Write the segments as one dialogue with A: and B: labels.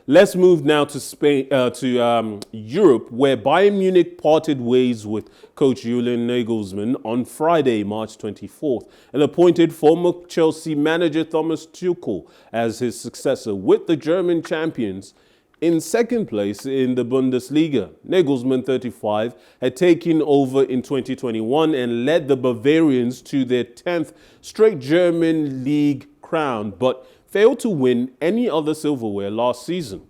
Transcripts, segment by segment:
A: Let's move now to Spain, to Europe, where Bayern Munich parted ways with coach Julian Nagelsmann on Friday, March 24th, and appointed former Chelsea manager Thomas Tuchel as his successor, with the German champions in second place in the Bundesliga. Nagelsmann, 35, had taken over in 2021 and led the Bavarians to their 10th straight German league crown, but failed to win any other silverware last season.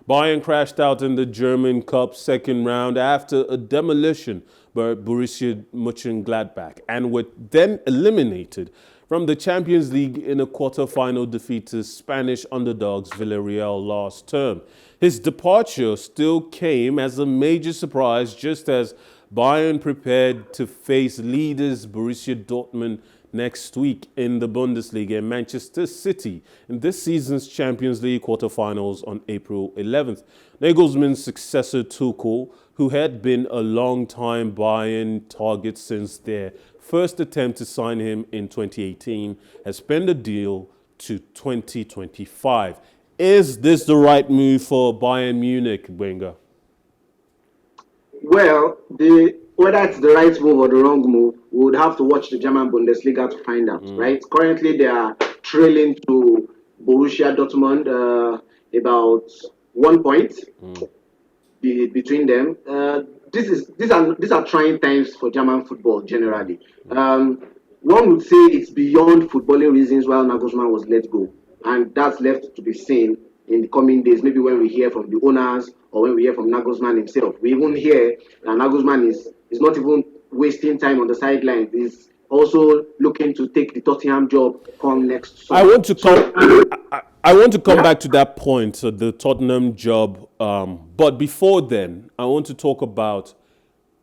A: Bayern crashed out in the German Cup second round after a demolition by Borussia Mönchengladbach and were then eliminated from the Champions League in a quarter-final defeat to Spanish underdogs Villarreal last term. His departure still came as a major surprise just as Bayern prepared to face leaders Borussia Dortmund next week in the Bundesliga and Manchester City in this season's Champions League quarterfinals on April 11th. Nagelsmann's successor Tuchel, who had been a long-time Bayern target since their first attempt to sign him in 2018, has penned a deal to 2025. Is this the right move for Bayern Munich, Gbenga?
B: Well, whether it's the right move or the wrong move, we would have to watch the German Bundesliga to find out, right? Currently, they are trailing to Borussia Dortmund about 1 point between them. These are trying times for German football generally. One would say it's beyond footballing reasons why Nagelsmann was let go, and that's left to be seen in the coming days. Maybe when we hear from the owners or when we hear from Nagelsmann himself, we even hear that Nagelsmann is not even wasting time on the sidelines. He's also looking to take the Tottenham job come next summer.
A: I want to come back to that point, the Tottenham job. But before then, I want to talk about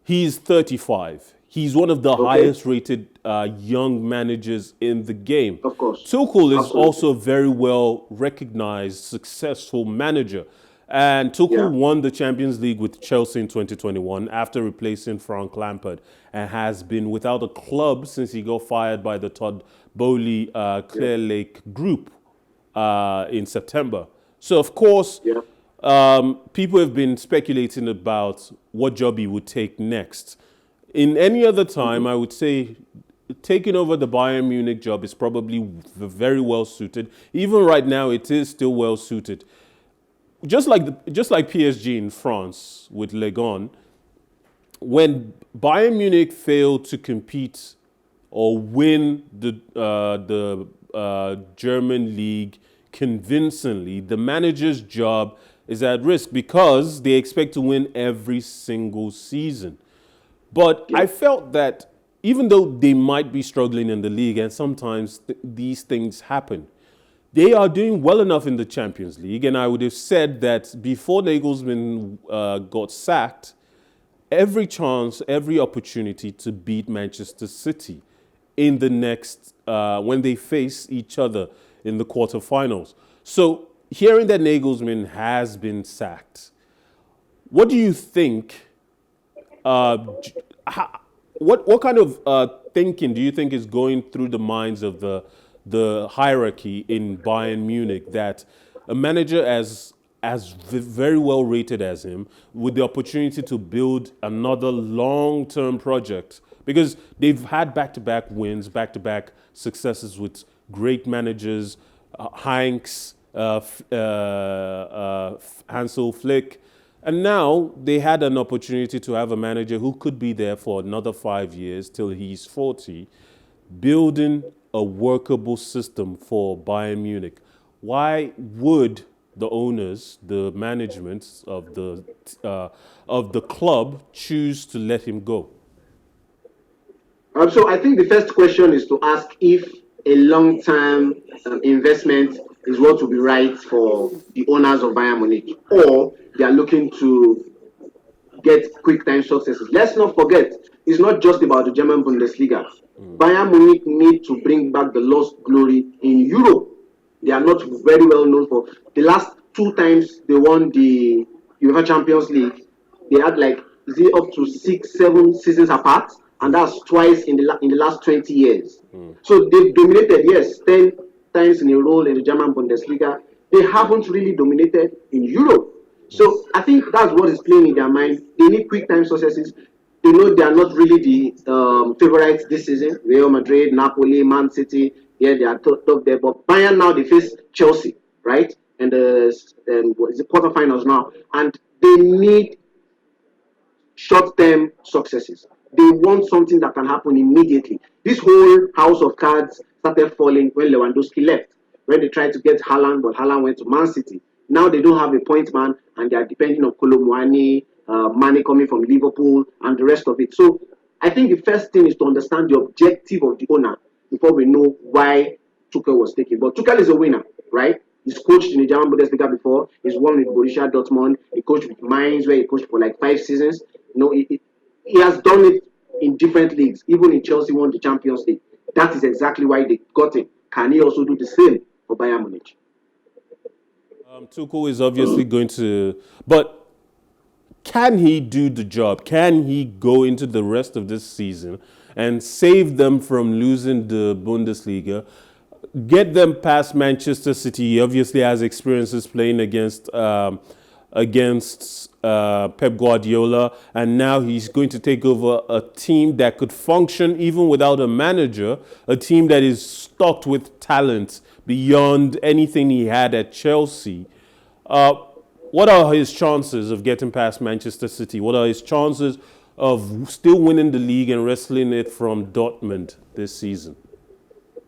A: he's 35. He's one of the highest rated young managers in the game.
B: Of course.
A: Tuchel is also a very well recognized, successful manager. And Tuchel won the Champions League with Chelsea in 2021 after replacing Frank Lampard and has been without a club since he got fired by the Todd Bowley Clear Lake group in September. So, of course, people have been speculating about what job he would take next. In any other time, I would say taking over the Bayern Munich job is probably very well suited. Even right now, it is still well suited. Just like PSG in France with Legon, when Bayern Munich failed to compete or win the German league convincingly, the manager's job is at risk because they expect to win every single season. But I felt that even though they might be struggling in the league, and sometimes these things happen, they are doing well enough in the Champions League. And I would have said that before Nagelsmann got sacked, every chance, every opportunity to beat Manchester City in the next, when they face each other in the quarterfinals. So hearing that Nagelsmann has been sacked, what do you think? What kind of thinking do you think is going through the minds of the hierarchy in Bayern Munich that a manager as very well rated as him, with the opportunity to build another long-term project, because they've had back-to-back wins, back-to-back successes with great managers, Heinz, Hansel Flick, and now they had an opportunity to have a manager who could be there for another 5 years till he's 40, building a workable system for Bayern Munich. Why would the owners, the management of the club, choose to let him go?
B: So I think the first question is to ask if a long-term investment is what will be right for the owners of Bayern Munich, or they are looking to get quick-time successes. Let's not forget, it's not just about the German Bundesliga. Bayern Munich need to bring back the lost glory in Europe. They are not very well known for the last 2 times they won the UEFA Champions League. They had up to 6-7 seasons apart, and that's twice in the last 20 years. So they've dominated, yes, 10 times in a row in the German Bundesliga. they haven't really dominated in Europe. So I think that's what is playing in their mind. They need quick time successes. They know they are not really the favorites this season. Real Madrid, Napoli, Man City, yeah, they are top there. But Bayern now they face Chelsea, right? And what is the quarterfinals now, and they need short-term successes. They want something that can happen immediately. This whole house of cards started falling when Lewandowski left. When they tried to get Haaland, but Haaland went to Man City. Now they don't have a point man, and they are depending on Kolomwani, Mane coming from Liverpool, and the rest of it. So I think the first thing is to understand the objective of the owner before we know why Tuchel was taken. But Tuchel is a winner, right? He's coached in the German Bundesliga before. He's won with Borussia Dortmund. He coached with Mainz, where he coached for like 5 seasons. He has done it in different leagues. Even in Chelsea, won the Champions League. That is exactly why they got him. Can he also do the same for Bayern Munich?
A: Tuchel is obviously going to, but can he do the job? Can he go into the rest of this season and save them from losing the Bundesliga? Get them past Manchester City. He obviously has experiences playing against Pep Guardiola, and now he's going to take over a team that could function even without a manager, a team that is stocked with talent beyond anything he had at Chelsea. What are his chances of getting past Manchester City? What are his chances of still winning the league and wrestling it from Dortmund this season?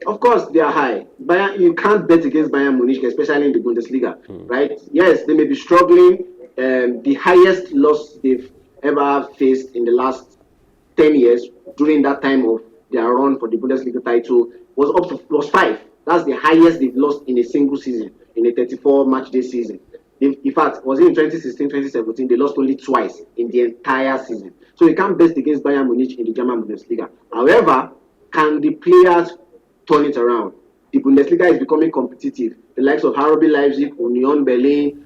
B: Of course, they are high. You can't bet against Bayern Munich, especially in the Bundesliga, right? Yes, they may be struggling. The highest loss they've ever faced in the last 10 years during that time of their run for the Bundesliga title was 5. That's the highest they've lost in a single season, in a 34 match day season. In fact, was it in 2016, 2017, they lost only twice in the entire season. So you can't bet against Bayern Munich in the German Bundesliga. However, can the players turn it around? The Bundesliga is becoming competitive. The likes of RB Leipzig, Union Berlin,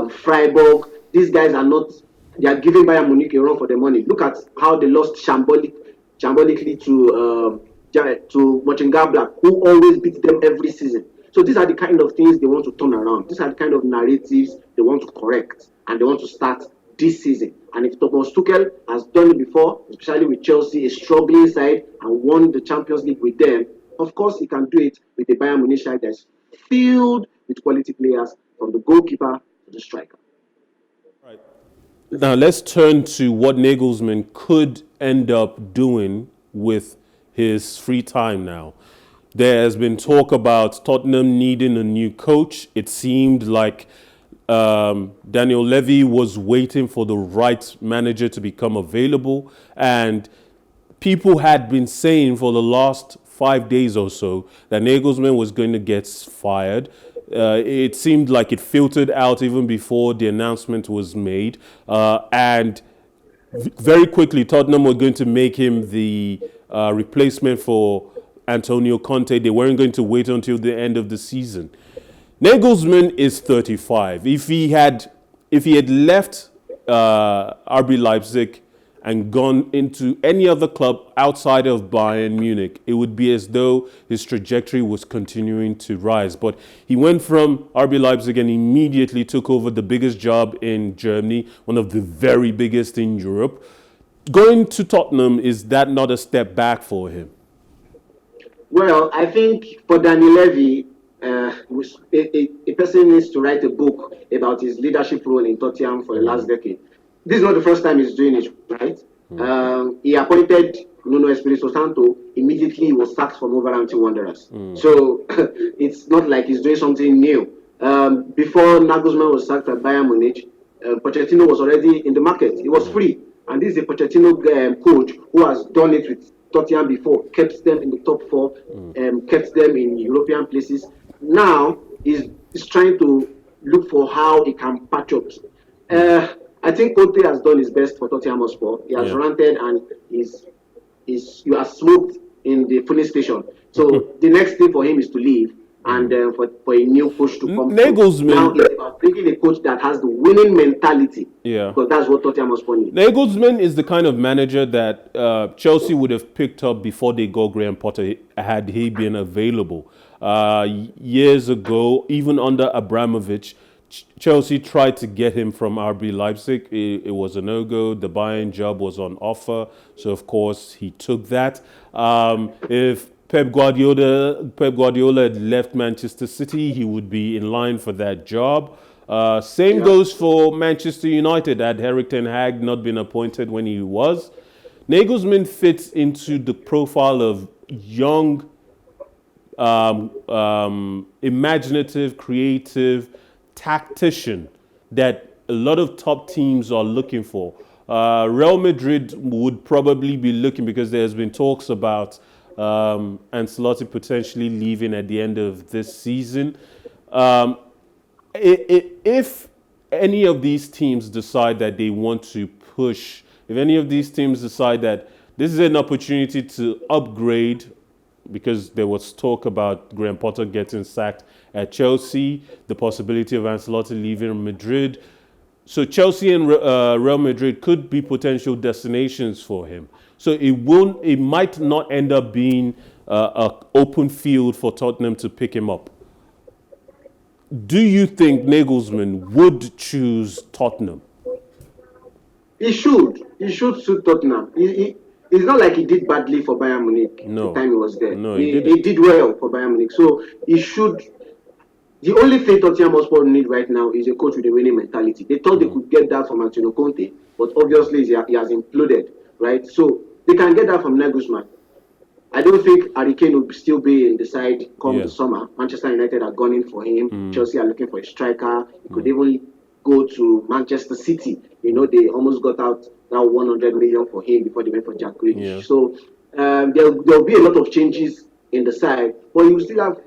B: Freiburg, these guys are not, they are giving Bayern Munich a run for their money. Look at how they lost shambolically to Mönchengladbach, who always beats them every season. So these are the kind of things they want to turn around. These are the kind of narratives they want to correct, and they want to start this season. And if Thomas Tuchel has done it before, especially with Chelsea, a struggling side, and won the Champions League with them, of course he can do it with the Bayern Munich side that's filled with quality players from the goalkeeper to the striker.
A: Right. Now let's turn to what Nagelsmann could end up doing with his free time now. There has been talk about Tottenham needing a new coach. It seemed like Daniel Levy was waiting for the right manager to become available. And people had been saying for the last 5 days or so that Nagelsmann was going to get fired. It seemed like it filtered out even before the announcement was made. And very quickly, Tottenham were going to make him the replacement for Antonio Conte. They weren't going to wait until the end of the season. Nagelsmann is 35. If he had left RB Leipzig and gone into any other club outside of Bayern Munich, it would be as though his trajectory was continuing to rise. But he went from RB Leipzig and immediately took over the biggest job in Germany, one of the very biggest in Europe. Going to Tottenham, is that not a step back for him?
B: Well, I think for Daniel Levy, a person needs to write a book about his leadership role in Tottenham for the last decade. This is not the first time he's doing it, right? He appointed Nuno Espirito Santo. Immediately he was sacked from Wolverhampton Wanderers. So it's not like he's doing something new. Before Nagelsmann was sacked at Bayern Munich, Pochettino was already in the market. He was free. And this is a Pochettino coach who has done it with Tottenham before, kept them in the top 4, kept them in European places. Now he's trying to look for how he can patch up. I think Conte has done his best for Tottenham Hotspur. He has ranted and you are smoked in the filling station. So the next thing for him is to leave. and for a new coach to come through.
A: Nagelsmann.
B: Now it's about bringing a coach that has the winning mentality.
A: Yeah.
B: Because that's what Tottenham Hotspur needs.
A: Nagelsmann is the kind of manager that Chelsea would have picked up before they got Graham Potter had he been available. Years ago, even under Abramovich, Chelsea tried to get him from RB Leipzig. It was a no-go. The Bayern job was on offer, so of course he took that. If Pep Guardiola had left Manchester City, he would be in line for that job. Same goes for Manchester United. Had Erik ten Hag not been appointed when he was. Nagelsmann fits into the profile of young, imaginative, creative tactician that a lot of top teams are looking for. Real Madrid would probably be looking, because there's been talks about Ancelotti potentially leaving at the end of this season. If any of these teams decide that they want to push, if any of these teams decide that this is an opportunity to upgrade, because there was talk about Graham Potter getting sacked at Chelsea, the possibility of Ancelotti leaving Madrid. So Chelsea and Real Madrid could be potential destinations for him. So it might not end up being an open field for Tottenham to pick him up. Do you think Nagelsmann would choose Tottenham?
B: He should. He should suit Tottenham. It's not like he did badly for Bayern Munich the time he was there.
A: No,
B: he did well for Bayern Munich. So he should. The only thing Tottenham Hotspur need right now is a coach with a winning mentality. They thought they could get that from Antonio Conte, but obviously he has imploded, right? So they can get that from Nagelsmann. I don't think Harry Kane will still be in the side come the summer. Manchester United are gunning for him. Chelsea are looking for a striker. He could even go to Manchester City. You know, they almost got out that 100 million for him before they went for Jack Grealish. Yeah. So there'll be a lot of changes in the side, but you still have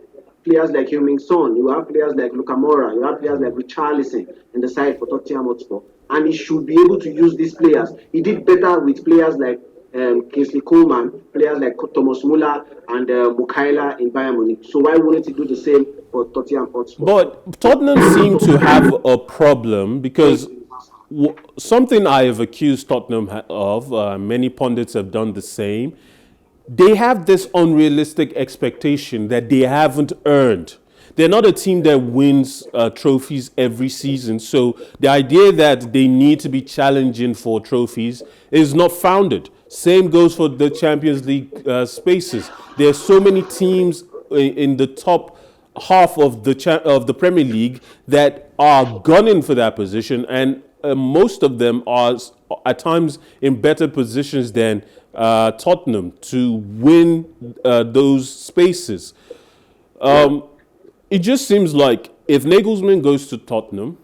B: players like Heung-min Son. You have players like Luka Moura. You have players like Richarlison in the side for Tottenham Hotspur, and he should be able to use these players. He did better with players like Kingsley Coleman, players like Thomas Muller and Mukaila in Bayern Munich. So why wouldn't he do the same for Tottenham Hotspur?
A: But Tottenham seem to have a problem, because something I have accused Tottenham of, many pundits have done the same. They have this unrealistic expectation that they haven't earned. They're not a team that wins trophies every season. So the idea that they need to be challenging for trophies is not founded. Same goes for the Champions League spaces. There are so many teams in the top half of the Premier League that are gunning for that position, and most of them are at times in better positions than Tottenham to win those spaces. It just seems like if Nagelsmann goes to Tottenham,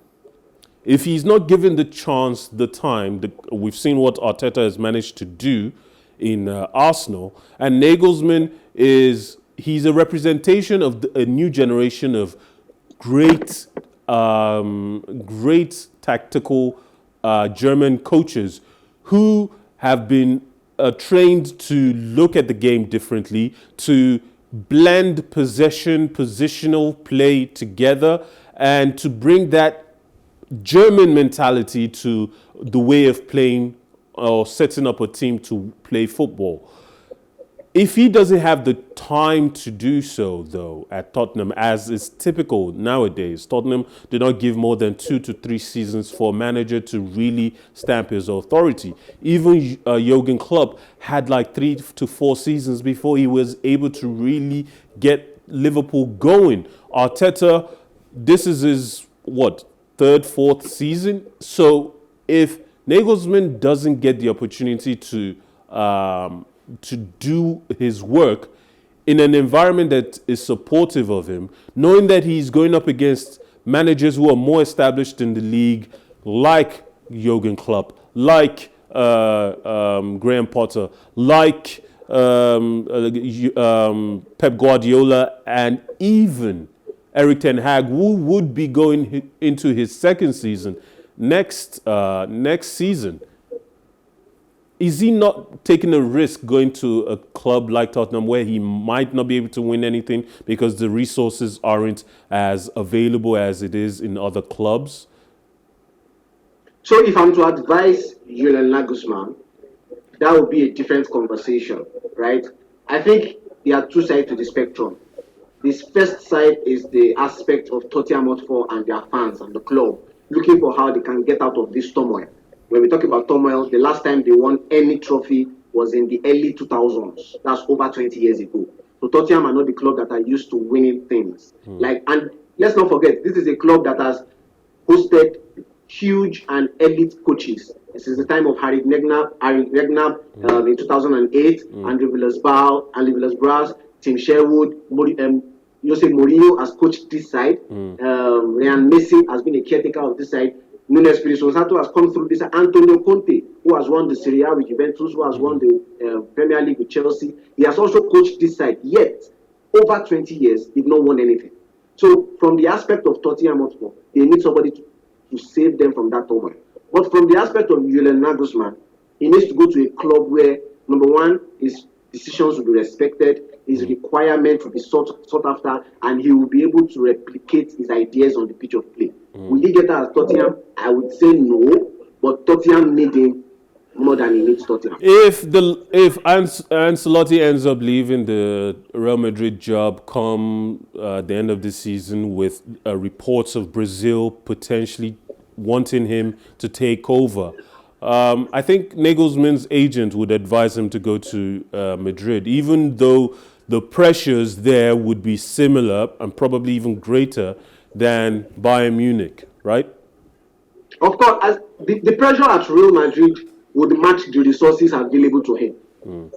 A: if he's not given the chance, the time, we've seen what Arteta has managed to do in Arsenal, and Nagelsmann he's a representation of a new generation of great tactical German coaches who have been trained to look at the game differently, to blend positional play together, and to bring that German mentality to the way of playing or setting up a team to play football. If he doesn't have the time to do so, though, at Tottenham, as is typical nowadays, Tottenham do not give more than 2 to 3 seasons for a manager to really stamp his authority. Even Jurgen Klopp had like 3 to 4 seasons before he was able to really get Liverpool going. Arteta, this is his, 3rd, 4th season? So if Nagelsmann doesn't get the opportunity to do his work in an environment that is supportive of him, knowing that he's going up against managers who are more established in the league, like Jurgen Klopp, like Graham Potter, like Pep Guardiola, and even Erik ten Hag, who would be going into his 2nd season next season. is he not taking a risk going to a club like Tottenham where he might not be able to win anything because the resources aren't as available as it is in other clubs?
B: So if I'm to advise Julian Nagelsmann, that would be a different conversation, right? I think there are two sides to the spectrum. This first side is the aspect of Tottenham Hotspur and their fans and the club looking for how they can get out of this turmoil. When we talk about turmoil, the last time they won any trophy was in the early 2000s. That's over 20 years ago. So Tottenham are not the club that are used to winning things. And let's not forget, this is a club that has hosted huge and elite coaches. This is the time of Harry Regnabb in 2008, Andrew Villas-Boas, Tim Sherwood, Jose Mourinho has coached this side. Ryan Mason has been a caretaker of this side. Nuno Espirito Santo has come through this. Antonio Conte, who has won the Serie A with Juventus, who has won the Premier League with Chelsea, he has also coached this side. Yet, over 20 years, they've not won anything. So, from the aspect of Tottenham Hotspur, they need somebody to save them from that turmoil. But from the aspect of Julian Nagelsmann, he needs to go to a club where, number one, his decisions will be respected, his requirements will be sought after, and he will be able to replicate his ideas on the pitch of play. Will he get that at Tottenham? I would say no, but Tottenham need him more than he needs Tottenham.
A: If Ancelotti ends up leaving the Real Madrid job come the end of the season with reports of Brazil potentially wanting him to take over, I think Nagelsmann's agent would advise him to go to Madrid, even though the pressures there would be similar and probably even greater than Bayern Munich, right?
B: Of course, as the pressure at Real Madrid would match the resources available to him.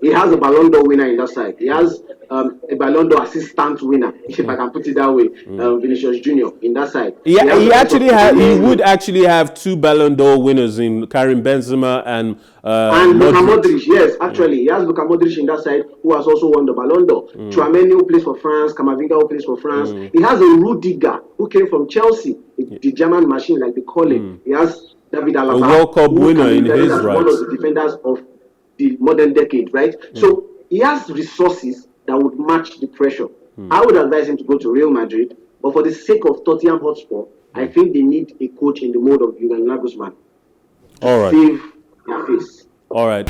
B: He has a Ballon d'Or winner in that side. He has a Ballon d'Or assistant winner, if I can put it that way, Vinicius Junior in that side.
A: He would actually have two Ballon d'Or winners in Karim Benzema and
B: Luka Modric. Yes, actually, he has Luka Modric in that side, who has also won the Ballon d'Or. Tchouaméni, who plays for France, Camavinga, who plays for France. He has a Rudiger, who came from Chelsea, the German machine, like they call it. He has David Alaba,
A: a World Cup winner in his right.
B: One of the defenders of the modern decade, right? So he has resources that would match the pressure. I would advise him to go to Real Madrid, but for the sake of Tottenham Hotspur, I think they need a coach in the mode of Julian Nagelsmann to save their face.
A: All right.